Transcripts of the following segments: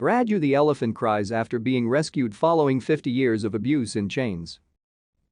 Raju the Elephant cries after being rescued following 50 years of abuse in chains.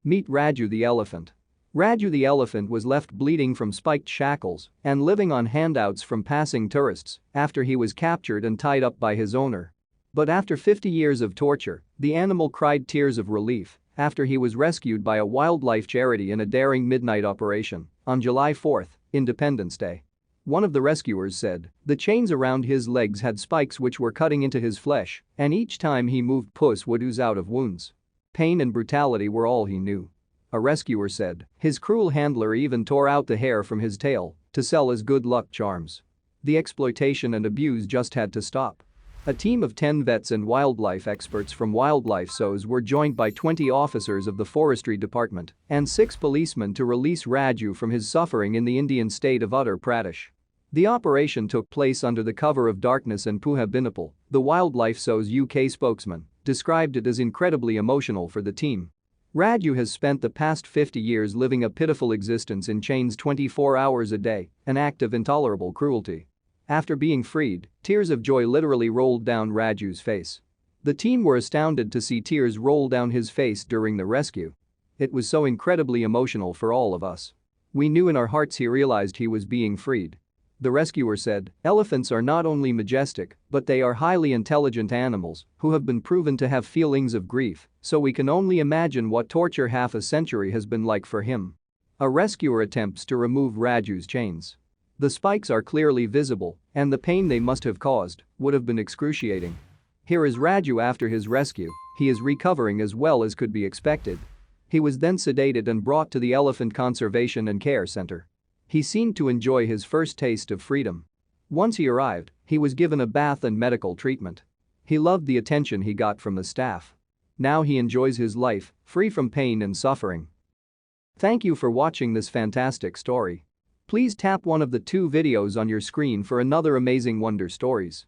Meet Raju the Elephant. Raju the Elephant was left bleeding from spiked shackles and living on handouts from passing tourists after he was captured and tied up by his owner. But after 50 years of torture, the animal cried tears of relief after he was rescued by a wildlife charity in a daring midnight operation on July 4, Independence Day. One of the rescuers said, "The chains around his legs had spikes which were cutting into his flesh, and each time he moved pus would ooze out of wounds. Pain and brutality were all he knew." A rescuer said, "His cruel handler even tore out the hair from his tail to sell as good luck charms. The exploitation and abuse just had to stop." A team of 10 vets and wildlife experts from wildlife zoos were joined by 20 officers of the forestry department and 6 policemen to release Raju from his suffering in the Indian state of Uttar Pradesh. The operation took place under the cover of darkness, and Puha Binapal, the wildlife zoo's UK spokesman, described it as incredibly emotional for the team. Raju has spent the past 50 years living a pitiful existence in chains 24 hours a day, an act of intolerable cruelty. After being freed, tears of joy literally rolled down Raju's face. The team were astounded to see tears roll down his face during the rescue. "It was so incredibly emotional for all of us. We knew in our hearts he realized he was being freed." The rescuer said, "Elephants are not only majestic, but they are highly intelligent animals who have been proven to have feelings of grief, so we can only imagine what torture half a century has been like for him." A rescuer attempts to remove Raju's chains. "The spikes are clearly visible, and the pain they must have caused would have been excruciating." Here is Raju after his rescue. He is recovering as well as could be expected. He was then sedated and brought to the Elephant Conservation and Care Center. He seemed to enjoy his first taste of freedom. Once he arrived, he was given a bath and medical treatment. He loved the attention he got from the staff. Now he enjoys his life, free from pain and suffering. Thank you for watching this fantastic story. Please tap one of the 2 videos on your screen for another amazing wonder stories.